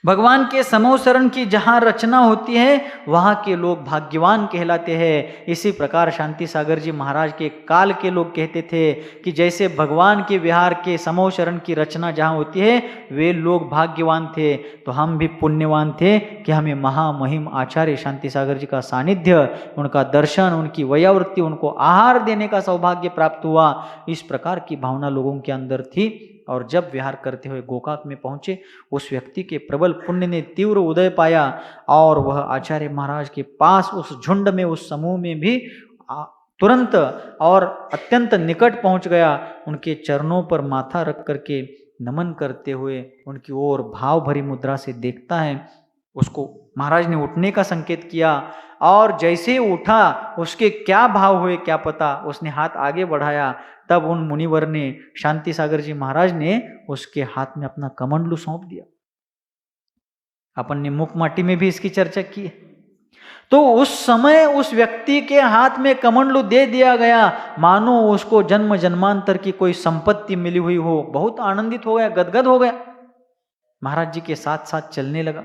भगवान के समोसरण की जहाँ रचना होती है वहाँ के लोग भाग्यवान कहलाते हैं। इसी प्रकार शांति सागर जी महाराज के काल के लोग कहते थे कि जैसे भगवान के विहार के समोसरण की रचना जहाँ होती है वे लोग भाग्यवान थे, तो हम भी पुण्यवान थे कि हमें महामहिम आचार्य शांति सागर जी का सानिध्य, उनका दर्शन, उनकी वयावृत्ति, उनको आहार देने का सौभाग्य प्राप्त हुआ। इस प्रकार की भावना लोगों के अंदर थी। और जब विहार करते हुए गोकाक में पहुंचे, उस व्यक्ति के प्रबल पुण्य ने तीव्र उदय पाया और वह आचार्य महाराज के पास उस झुंड में, उस समूह में भी तुरंत और अत्यंत निकट पहुंच गया। उनके चरणों पर माथा रख करके नमन करते हुए उनकी ओर भाव भरी मुद्रा से देखता है। उसको महाराज ने उठने का संकेत किया और जैसे उठा उसके क्या भाव हुए क्या पता, उसने हाथ आगे बढ़ाया, तब उन मुनिवर ने, शांति सागर जी महाराज ने उसके हाथ में अपना कमंडलू सौंप दिया। अपन ने मुख माटी में भी इसकी चर्चा की है। तो उस समय उस व्यक्ति के हाथ में कमंडलू दे दिया गया, मानो उसको जन्म जन्मांतर की कोई संपत्ति मिली हुई हो। बहुत आनंदित हो गया, गदगद हो गया, महाराज जी के साथ साथ चलने लगा।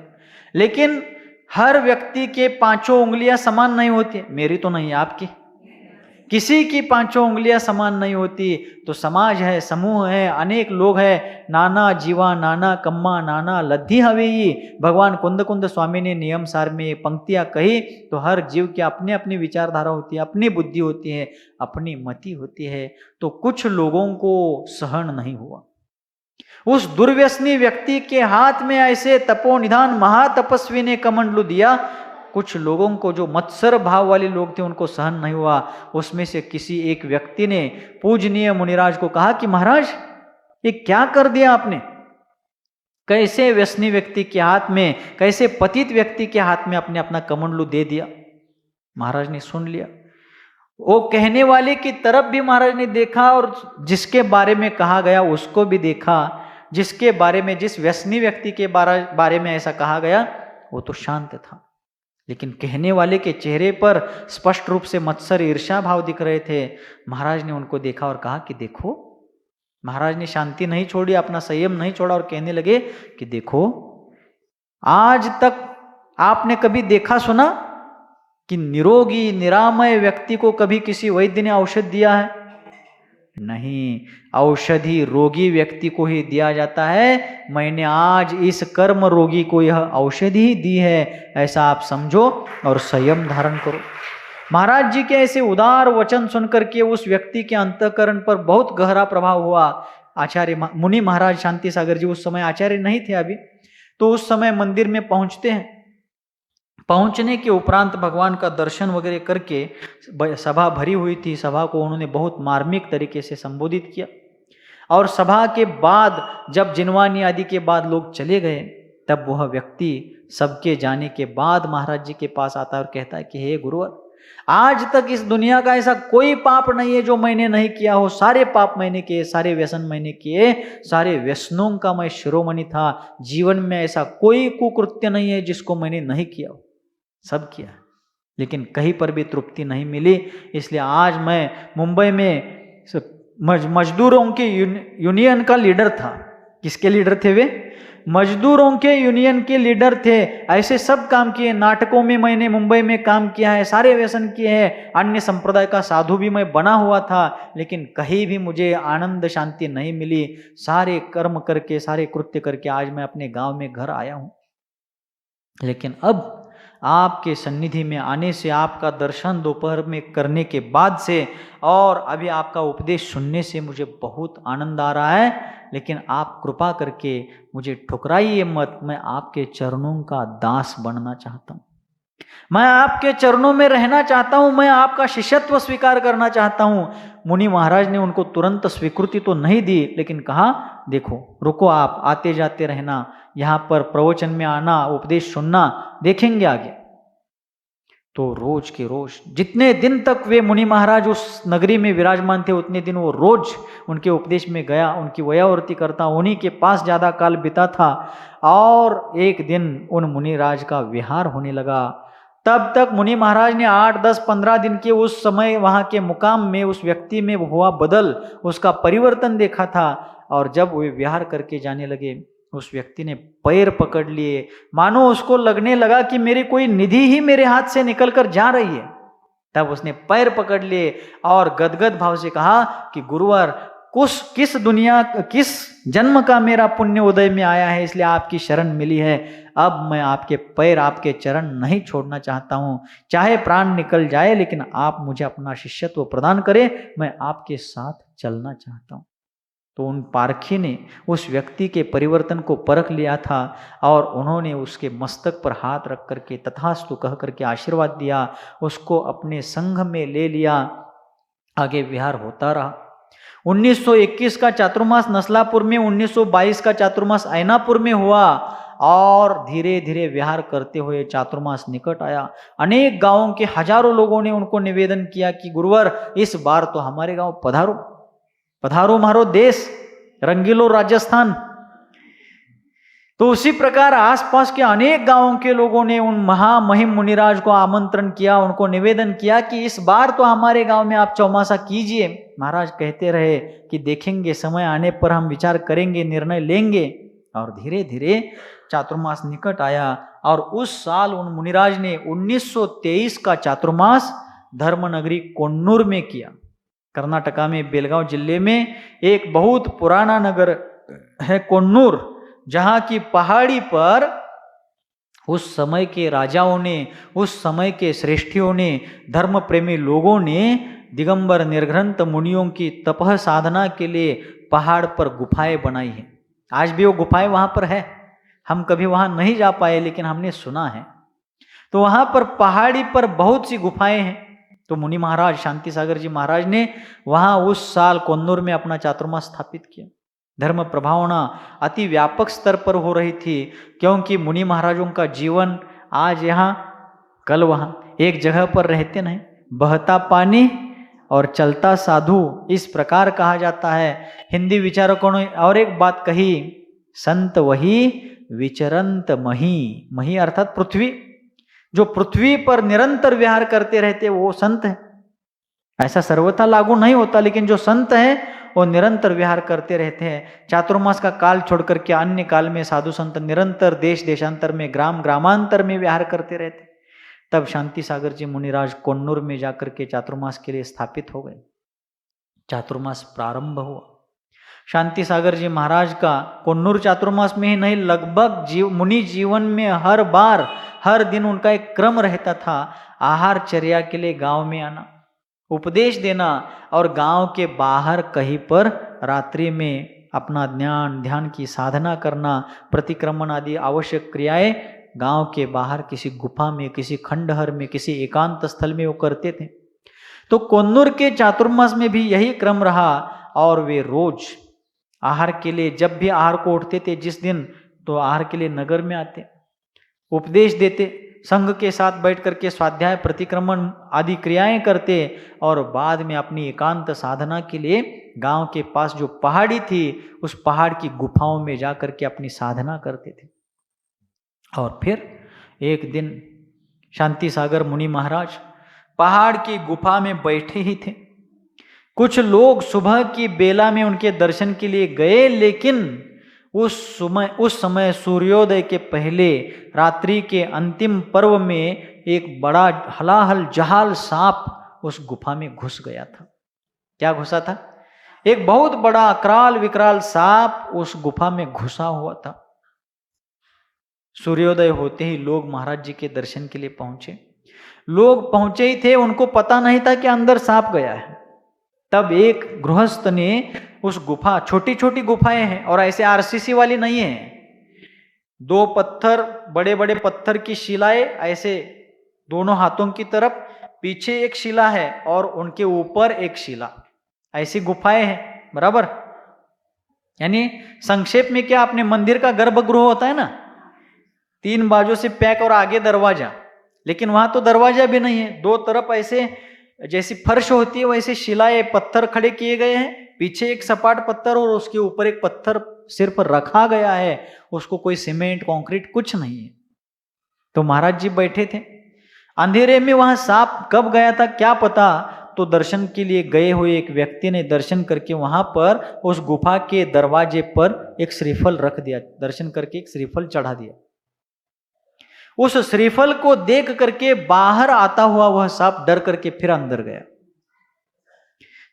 लेकिन हर व्यक्ति के पांचों उंगलियां समान नहीं होती, मेरी तो नहीं, आपकी, किसी की पांचों उंगलियां समान नहीं होती। तो समाज है, समूह है, अनेक लोग हैं, नाना जीवा नाना कम्मा नाना लद्दी हवेई। भगवान कुंद कुंद स्वामी ने नियम सार में पंक्तियां कही तो हर जीव की अपनी अपनी विचारधारा होती है, अपनी बुद्धि होती है, अपनी मति होती है। तो कुछ लोगों को सहन नहीं हुआ। उस दुर्व्यसनी व्यक्ति के हाथ में ऐसे तपोनिधान महातपस्वी ने कमंडलू दिया। कुछ लोगों को, जो मत्सर भाव वाले लोग थे, उनको सहन नहीं हुआ। उसमें से किसी एक व्यक्ति ने पूजनीय मुनिराज को कहा कि महाराज ये क्या कर दिया आपने, कैसे व्यसनी व्यक्ति के हाथ में, कैसे पतित व्यक्ति के हाथ में आपने अपना कमंडलू दे दिया। महाराज ने सुन लिया। वो कहने वाले की तरफ भी महाराज ने देखा और जिसके बारे में कहा गया उसको भी देखा। जिसके बारे में, जिस व्यसनी व्यक्ति के बारे में ऐसा कहा गया वो तो शांत था, लेकिन कहने वाले के चेहरे पर स्पष्ट रूप से मत्सर ईर्ष्या भाव दिख रहे थे। महाराज ने उनको देखा और कहा कि देखो, महाराज ने शांति नहीं छोड़ी, अपना संयम नहीं छोड़ा और कहने लगे कि देखो, आज तक आपने कभी देखा सुना कि निरोगी निरामय व्यक्ति को कभी किसी वैद्य ने औषध दिया है? नहीं, औषधि रोगी व्यक्ति को ही दिया जाता है। मैंने आज इस कर्म रोगी को यह औषधि ही दी है, ऐसा आप समझो और संयम धारण करो। महाराज जी के ऐसे उदार वचन सुनकर के उस व्यक्ति के अंतःकरण पर बहुत गहरा प्रभाव हुआ। आचार्य मुनि महाराज शांति सागर जी उस समय आचार्य नहीं थे अभी, तो उस समय मंदिर में पहुंचते हैं। पहुंचने के उपरांत भगवान का दर्शन वगैरह करके सभा भरी हुई थी, सभा को उन्होंने बहुत मार्मिक तरीके से संबोधित किया। और सभा के बाद जब जिनवानी आदि के बाद लोग चले गए, तब वह व्यक्ति सबके जाने के बाद महाराज जी के पास आता है और कहता है कि हे गुरुवर, आज तक इस दुनिया का ऐसा कोई पाप नहीं है जो मैंने नहीं किया हो। सारे पाप मैंने किए, सारे व्यसन मैंने किए, सारे व्यसनों का मैं शिरोमणि था। जीवन में ऐसा कोई कुकृत्य नहीं है जिसको मैंने नहीं किया हो, सब किया, लेकिन कहीं पर भी तृप्ति नहीं मिली। इसलिए आज मैं मुंबई में मजदूरों के यूनियन का लीडर था। किसके लीडर थे वे? मजदूरों के यूनियन के लीडर थे। ऐसे सब काम किए, नाटकों में मैंने मुंबई में काम किया है, सारे व्यसन किए हैं, अन्य संप्रदाय का साधु भी मैं बना हुआ था, लेकिन कहीं भी मुझे आनंद शांति नहीं मिली। सारे कर्म करके, सारे कृत्य करके आज मैं अपने गांव में घर आया हूं। लेकिन अब आपके सन्निधि में आने से, आपका दर्शन दोपहर में करने के बाद से और अभी आपका उपदेश सुनने से मुझे बहुत आनंद आ रहा है। लेकिन आप कृपा करके मुझे ठुकराइए मत, मैं आपके चरणों का दास बनना चाहता हूँ, मैं आपके चरणों में रहना चाहता हूँ, मैं आपका शिष्यत्व स्वीकार करना चाहता हूँ। मुनि महाराज ने उनको तुरंत स्वीकृति तो नहीं दी, लेकिन कहा देखो रुको, आप आते जाते रहना, यहाँ पर प्रवचन में आना, उपदेश सुनना, देखेंगे आगे। तो रोज के रोज जितने दिन तक वे मुनि महाराज उस नगरी में विराजमान थे, उतने दिन वो रोज उनके उपदेश में गया, उनकी वयावर्ती करता, उन्हीं के पास ज्यादा काल बिता था। और एक दिन उन मुनि राज का विहार होने लगा। तब तक मुनि महाराज ने 8, 10, 15 दिन के उस समय वहां के मुकाम में उस व्यक्ति में हुआ बदल, उसका परिवर्तन देखा था। और जब वे विहार करके जाने लगे उस व्यक्ति ने पैर पकड़ लिए, मानो उसको लगने लगा कि मेरी कोई निधि ही मेरे हाथ से निकलकर जा रही है। तब उसने पैर पकड़ लिए और गदगद भाव से कहा कि गुरुवर, किस जन्म का मेरा पुण्य उदय में आया है, इसलिए आपकी शरण मिली है। अब मैं आपके पैर, आपके चरण नहीं छोड़ना चाहता हूं, चाहे प्राण निकल जाए, लेकिन आप मुझे अपना शिष्यत्व प्रदान करें, मैं आपके साथ चलना चाहता हूं। तो उन पारखी ने उस व्यक्ति के परिवर्तन को परख लिया था और उन्होंने उसके मस्तक पर हाथ रख करके तथास्तु कह करके आशीर्वाद दिया, उसको अपने संघ में ले लिया। आगे विहार होता रहा। 1921 का चातुर्मास नसलापुर में, 1922 का चातुर्मास ऐनापुर में हुआ और धीरे धीरे विहार करते हुए चातुर्मास निकट आया। अनेक गांवों के हजारों लोगों ने उनको निवेदन किया कि गुरुवर, इस बार तो हमारे गांव पधारो, पधारो मारो देश, रंगीलो राजस्थान। तो उसी प्रकार आसपास के अनेक गांवों के लोगों ने उन महामहिम मुनिराज को आमंत्रण किया, उनको निवेदन किया कि इस बार तो हमारे गांव में आप चौमासा कीजिए। महाराज कहते रहे कि देखेंगे, समय आने पर हम विचार करेंगे, निर्णय लेंगे। और धीरे धीरे चातुर्मास निकट आया और उस साल उन मुनिराज ने 1923 का चातुर्मास धर्मनगरी कोन्नूर में किया। कर्नाटका में बेलगांव जिले में एक बहुत पुराना नगर है कोन्नूर, जहां की पहाड़ी पर उस समय के राजाओं ने, उस समय के श्रेष्ठियों ने, धर्म प्रेमी लोगों ने दिगंबर निर्ग्रंथ मुनियों की तपह साधना के लिए पहाड़ पर गुफाएं बनाई हैं। आज भी वो गुफाएं वहां पर है। हम कभी वहां नहीं जा पाए, लेकिन हमने सुना है। तो वहां पर पहाड़ी पर बहुत सी गुफाएं हैं। तो मुनि महाराज शांति सागर जी महाराज ने वहां उस साल कोन्नूर में अपना चातुर्मास स्थापित किया। धर्म प्रभावना अति व्यापक स्तर पर हो रही थी, क्योंकि मुनि महाराजों का जीवन आज यहाँ कल वहाँ, एक जगह पर रहते नहीं। बहता पानी और चलता साधु, इस प्रकार कहा जाता है। हिंदी विचारकों ने और एक बात कही, संत वही विचरंत मही। मही अर्थात पृथ्वी। जो पृथ्वी पर निरंतर विहार करते रहते वो संत है। ऐसा सर्वथा लागू नहीं होता, लेकिन जो संत हैं वो निरंतर विहार करते रहते हैं। चातुर्मास का काल छोड़कर के अन्य काल में साधु संत निरंतर देश देशांतर में, ग्राम ग्रामांतर में विहार करते रहते। तब शांति सागर जी मुनिराज कोन्नूर में जाकर के चातुर्मास के लिए स्थापित हो गए। चातुर्मास प्रारंभ हुआ। शांति सागर जी महाराज का कोन्नूर चातुर्मास में ही नहीं, लगभग मुनि जीवन में हर बार, हर दिन उनका एक क्रम रहता था। आहार चर्या के लिए गांव में आना, उपदेश देना और गांव के बाहर कहीं पर रात्रि में अपना ध्यान की साधना करना, प्रतिक्रमण आदि आवश्यक क्रियाएं गांव के बाहर किसी गुफा में, किसी खंडहर में, किसी एकांत स्थल में वो करते थे। तो कोन्नूर के चातुर्मास में भी यही क्रम रहा और वे रोज आहार के लिए, जब भी आहार को उठते थे जिस दिन, तो आहार के लिए नगर में आते, उपदेश देते, संघ के साथ बैठ करके स्वाध्याय, प्रतिक्रमण आदि क्रियाएं करते और बाद में अपनी एकांत साधना के लिए गांव के पास जो पहाड़ी थी उस पहाड़ की गुफाओं में जाकर के अपनी साधना करते थे। और फिर एक दिन शांति सागर मुनि महाराज पहाड़ की गुफा में बैठे ही थे। कुछ लोग सुबह की बेला में उनके दर्शन के लिए गए, लेकिन उस समय सूर्योदय के पहले रात्रि के अंतिम पर्व में एक बड़ा हलाहल जहाल सांप उस गुफा में घुस गया था। क्या घुसा था? एक बहुत बड़ा अकराल विकराल सांप उस गुफा में घुसा हुआ था। सूर्योदय होते ही लोग महाराज जी के दर्शन के लिए पहुंचे। लोग पहुंचे ही थे, उनको पता नहीं था कि अंदर सांप गया है। तब एक गृहस्थ ने उस गुफा, छोटी छोटी गुफाएं हैं और ऐसे आरसीसी वाली नहीं है, 2 पत्थर, बड़े बड़े पत्थर की शिलाएं ऐसे दोनों हाथों की तरफ, पीछे एक शिला है और उनके ऊपर एक शिला, ऐसी गुफाएं हैं बराबर। यानी संक्षेप में क्या, अपने मंदिर का गर्भगृह होता है ना, 3 बाजू से पैक और आगे दरवाजा, लेकिन वहां तो दरवाजा भी नहीं है, 2 तरफ ऐसे जैसी फर्श होती है वैसे शिलाएं, पत्थर खड़े किए गए हैं, पीछे एक सपाट पत्थर और उसके ऊपर एक पत्थर सिर पर रखा गया है, उसको कोई सीमेंट कंक्रीट कुछ नहीं है। तो महाराज जी बैठे थे, अंधेरे में वहां सांप कब गया था क्या पता। तो दर्शन के लिए गए हुए एक व्यक्ति ने दर्शन करके वहां पर उस गुफा के दरवाजे पर एक श्रीफल रख दिया, दर्शन करके एक श्रीफल चढ़ा दिया। उस श्रीफल को देख करके बाहर आता हुआ वह सांप डर करके फिर अंदर गया।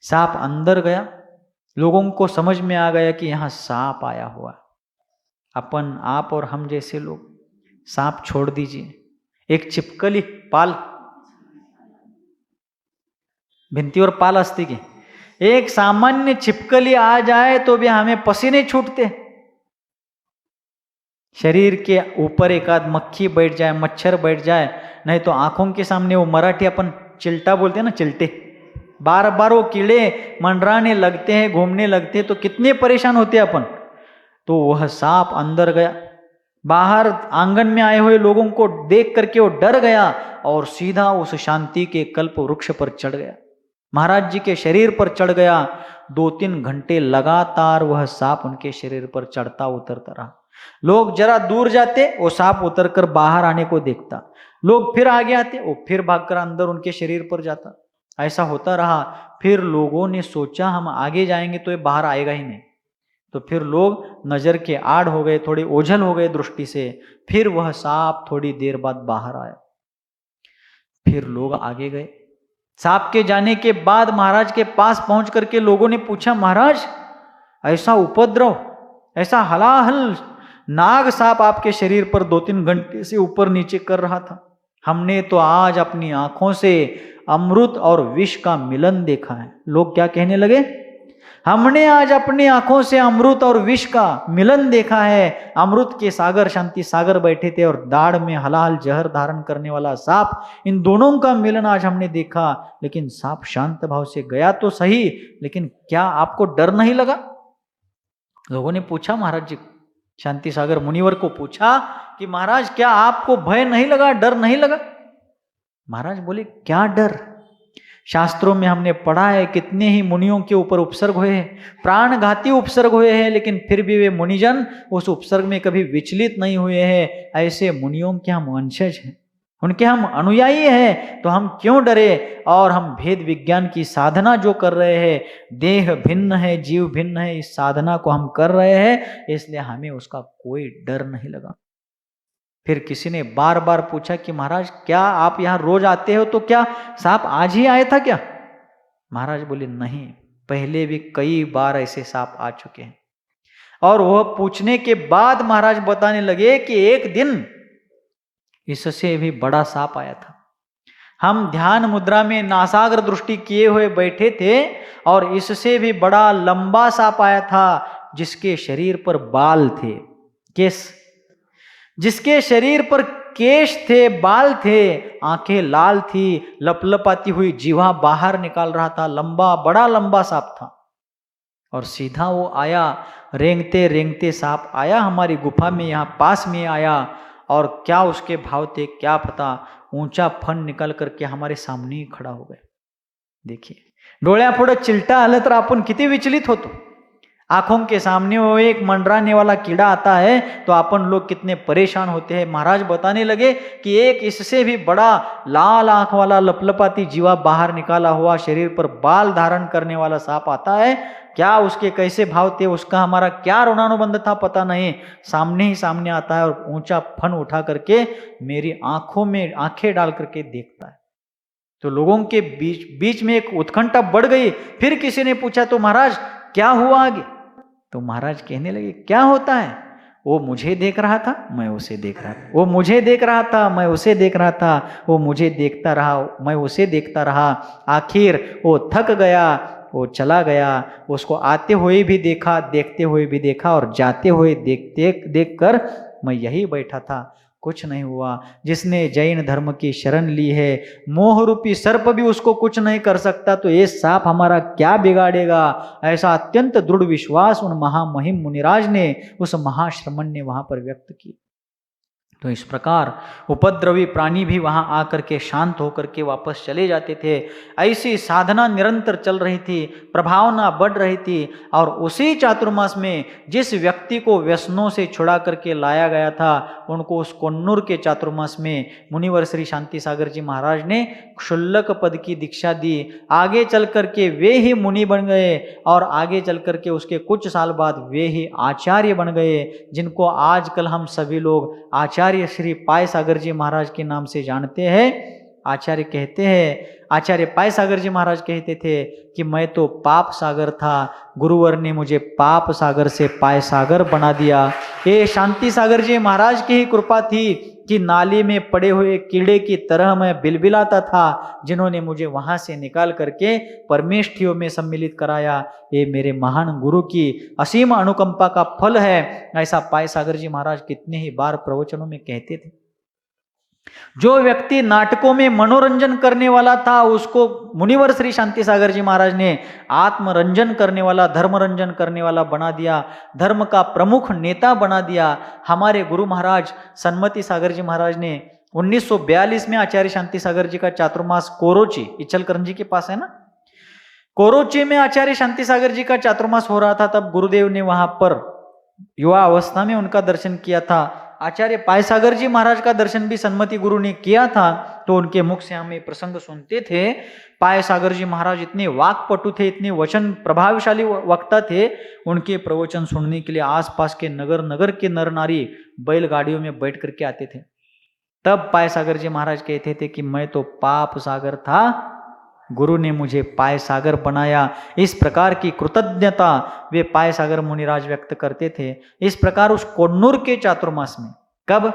सांप अंदर गया, लोगों को समझ में आ गया कि यहां सांप आया हुआ। अपन, आप और हम जैसे लोग, सांप छोड़ दीजिए, एक छिपकली पाल, भिंतीवर पाल असते की, एक सामान्य छिपकली आ जाए तो भी हमें पसीने छूटते। शरीर के ऊपर एक आध मक्खी बैठ जाए, मच्छर बैठ जाए, नहीं तो आंखों के सामने वो मराठी अपन चिल्टा बोलते हैं ना, चिल्टे, बार बार वो कीड़े मंडराने लगते हैं, घूमने लगते हैं, तो कितने परेशान होते हैं अपन। तो वह सांप अंदर गया, बाहर आंगन में आए हुए लोगों को देख करके वो डर गया और सीधा उस शांति के कल्प वृक्ष पर चढ़ गया, महाराज जी के शरीर पर चढ़ गया। 2-3 घंटे लगातार वह सांप उनके शरीर पर चढ़ता उतरता रहा। लोग जरा दूर जाते, वो सांप उतरकर बाहर आने को देखता, लोग फिर आगे आते, वो फिर भागकर अंदर उनके शरीर पर जाता। ऐसा होता रहा। फिर लोगों ने सोचा हम आगे जाएंगे तो ये बाहर आएगा ही नहीं, तो फिर लोग नजर के आड़ हो गए, थोड़े ओझल हो गए दृष्टि से। फिर वह सांप थोड़ी देर बाद बाहर आया, फिर लोग आगे गए। सांप के जाने के बाद महाराज के पास पहुंच करके लोगों ने पूछा, महाराज ऐसा उपद्रव, ऐसा हलाहल नाग सांप आपके शरीर पर 2-3 घंटे से ऊपर नीचे कर रहा था, हमने तो आज अपनी आंखों से अमृत और विष का मिलन देखा है। लोग क्या कहने लगे, हमने आज अपनी आंखों से अमृत और विष का मिलन देखा है। अमृत के सागर शांति सागर बैठे थे और दाढ़ में हलाल जहर धारण करने वाला सांप, इन दोनों का मिलन आज हमने देखा। लेकिन सांप शांत भाव से गया तो सही, लेकिन क्या आपको डर नहीं लगा? लोगों ने पूछा महाराज जी, शांति सागर मुनिवर को पूछा कि महाराज क्या आपको भय नहीं लगा, डर नहीं लगा? महाराज बोले, क्या डर, शास्त्रों में हमने पढ़ा है कितने ही मुनियों के ऊपर उपसर्ग हुए हैं, प्राणघाती उपसर्ग हुए हैं, लेकिन फिर भी वे मुनिजन उस उपसर्ग में कभी विचलित नहीं हुए हैं। ऐसे मुनियों के हम वंशज हैं, उनके हम अनुयायी हैं, तो हम क्यों डरे? और हम भेद विज्ञान की साधना जो कर रहे हैं, देह भिन्न है जीव भिन्न है, इस साधना को हम कर रहे हैं, इसलिए हमें उसका कोई डर नहीं लगा। फिर किसी ने बार बार पूछा कि महाराज क्या आप यहाँ रोज आते हो, तो क्या सांप आज ही आया था क्या? महाराज बोले, नहीं, पहले भी कई बार ऐसे सांप आ चुके हैं। और वह पूछने के बाद महाराज बताने लगे कि एक दिन इससे भी बड़ा सांप आया था। हम ध्यान मुद्रा में नासाग्र दृष्टि किए हुए बैठे थे और इससे भी बड़ा लंबा सांप आया था, जिसके शरीर पर बाल थे, केस, जिसके शरीर पर केश थे, बाल थे, आंखें लाल थी, लपलपाती हुई जीवा बाहर निकाल रहा था, लंबा, बड़ा लंबा सांप था। और सीधा वो आया, रेंगते रेंगते सांप आया हमारी गुफा में, यहाँ पास में आया। और क्या उसके भाव थे क्या पता, ऊंचा फन निकल करके हमारे सामने ही खड़ा हो गए। देखिए, डोळ्या पुढे चिलटा आलं तर आपण किती विचलित होतो। आंखों के सामने वो एक मंडराने वाला कीड़ा आता है तो अपन लोग कितने परेशान होते हैं। महाराज बताने लगे कि एक इससे भी बड़ा लाल आंख वाला लपलपाती जीवा बाहर निकाला हुआ, शरीर पर बाल धारण करने वाला सांप आता है। क्या उसके कैसे भाव थे, उसका हमारा क्या ऋणानुबंध था पता नहीं, सामने ही सामने आता है और ऊंचा फन उठा करके मेरी आंखों में आंखें डाल करके देखता है। तो लोगों के बीच में एक उत्कंठा बढ़ गई। फिर किसी ने पूछा, तो महाराज क्या हुआ आगे? तो महाराज कहने लगे, क्या होता है? वो मुझे देख रहा था, मैं उसे देख रहा था, वो मुझे देख रहा था, मैं उसे देख रहा था, वो मुझे देखता रहा, मैं उसे देखता रहा। आखिर वो थक गया, वो चला गया। उसको आते हुए भी देखा, देखते हुए भी देखा, और जाते हुए देख कर मैं यही बैठा था, कुछ नहीं हुआ। जिसने जैन धर्म की शरण ली है, मोह रूपी सर्प भी उसको कुछ नहीं कर सकता, तो ये सांप हमारा क्या बिगाड़ेगा? ऐसा अत्यंत दृढ़ विश्वास उन महामहिम मुनिराज ने, उस महाश्रमण ने वहां पर व्यक्त की। तो इस प्रकार उपद्रवी प्राणी भी वहां आकर के शांत होकर के वापस चले जाते थे। ऐसी साधना निरंतर चल रही थी, प्रभावना बढ़ रही थी। और उसी चातुर्मास में जिस व्यक्ति को व्यसनों से छुड़ा करके लाया गया था, उनको उस कोन्नूर के चातुर्मास में मुनिवर श्री शांति सागर जी महाराज ने क्षुल्लक पद की दीक्षा दी। आगे चल करके वे ही मुनि बन गए और आगे चल करके उसके कुछ साल बाद वे ही आचार्य बन गए, जिनको आजकल हम सभी लोग आचार्य श्री पाय सागर जी महाराज के नाम से जानते हैं। आचार्य कहते हैं, आचार्य पाय सागर जी महाराज कहते थे कि मैं तो पाप सागर था, गुरुवर ने मुझे पाप सागर से पाय सागर बना दिया। ये शांति सागर जी महाराज की ही कृपा थी कि नाली में पड़े हुए कीड़े की तरह मैं बिलबिलाता था, जिन्होंने मुझे वहां से निकाल करके परमेष्ठियों में सम्मिलित कराया। ये मेरे महान गुरु की असीम अनुकंपा का फल है। ऐसा पाय सागर जी महाराज कितने ही बार प्रवचनों में कहते थे। जो व्यक्ति नाटकों में मनोरंजन करने वाला था, उसको मुनिवर श्री शांति सागर जी महाराज ने आत्मरंजन करने वाला, धर्मरंजन करने वाला बना दिया, धर्म का प्रमुख नेता बना दिया। हमारे गुरु महाराज सन्मति सागर जी महाराज ने 1942 में आचार्य शांति सागर जी का चातुर्मास कोरोची, इचलकरंजी के पास है ना, कोरोची में आचार्य शांति सागर जी का चातुर्मास हो रहा था। तब गुरुदेव ने वहां पर युवा अवस्था में उनका दर्शन किया था। आचार्य पाय सागर जी महाराज का दर्शन भी सन्मति गुरु ने किया था। तो उनके मुख से हम ये प्रसंग सुनते थे। पाय सागर जी महाराज इतने वाक्पटु थे, इतने वचन प्रभावशाली वक्ता थे। उनके प्रवचन सुनने के लिए आसपास के नगर नगर के नर नारी बैलगाड़ियों में बैठ करके आते थे। तब पाय सागर जी महाराज कहते थे कि मैं तो पाप सागर था, गुरु ने मुझे पाय सागर बनाया। इस प्रकार की कृतज्ञता वे पाय सागर मुनिराज व्यक्त करते थे। इस प्रकार उस कोन्नूर के चातुर्मास में, कब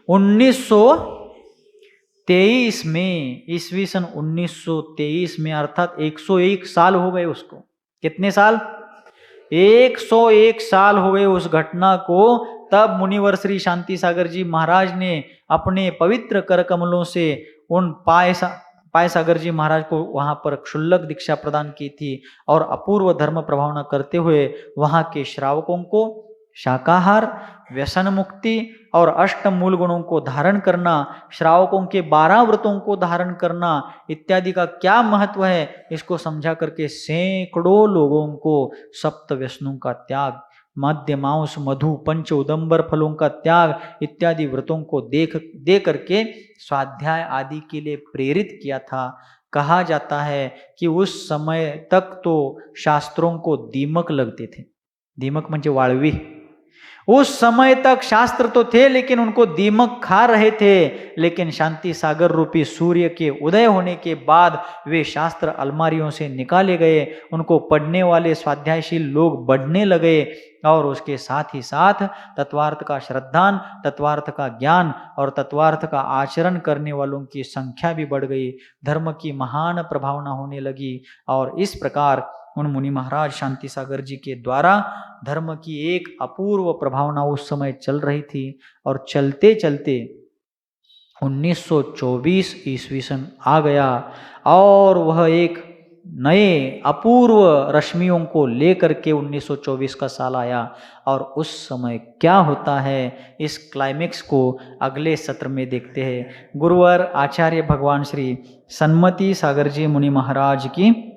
1923 में, ईस्वी सन 1923 में, अर्थात 101 साल हो गए उसको। कितने साल? 101 साल हो गए उस घटना को। तब मुनिवर श्री शांति सागर जी महाराज ने अपने पवित्र कर कमलों से उन पाय सागर जी महाराज को वहां पर क्षुल्लक दीक्षा प्रदान की थी और अपूर्व धर्म प्रभावना करते हुए वहां के श्रावकों को शाकाहार, व्यसन मुक्ति और अष्ट मूल गुणों को धारण करना, श्रावकों के 12 व्रतों को धारण करना इत्यादि का क्या महत्व है, इसको समझा करके सैकड़ों लोगों को सप्त व्यसनों का त्याग, मद्य मांस मधु पंच उदंबर फलों का त्याग इत्यादि व्रतों को दे करके स्वाध्याय आदि के लिए प्रेरित किया था। कहा जाता है कि उस समय तक तो शास्त्रों को दीमक लगते थे। दीमक म्हणजे वाळवी। उस समय तक शास्त्र तो थे लेकिन उनको दीमक खा रहे थे। लेकिन शांति सागर रूपी सूर्य के उदय होने के बाद वे शास्त्र अलमारियों से निकाले गए। उनको पढ़ने वाले स्वाध्यायशील लोग बढ़ने लगे और उसके साथ ही साथ तत्वार्थ का श्रद्धान, तत्वार्थ का ज्ञान और तत्वार्थ का आचरण करने वालों की संख्या भी बढ़ गई। धर्म की महान प्रभावना होने लगी और इस प्रकार उन मुनि महाराज शांति सागर जी के द्वारा धर्म की एक अपूर्व प्रभावना उस समय चल रही थी। और चलते चलते 1924 ईस्वी सन आ गया और वह एक नए अपूर्व रश्मियों को लेकर के 1924 का साल आया। और उस समय क्या होता है, इस क्लाइमेक्स को अगले सत्र में देखते हैं। गुरुवर आचार्य भगवान श्री सन्मति सागर जी मुनि महाराज की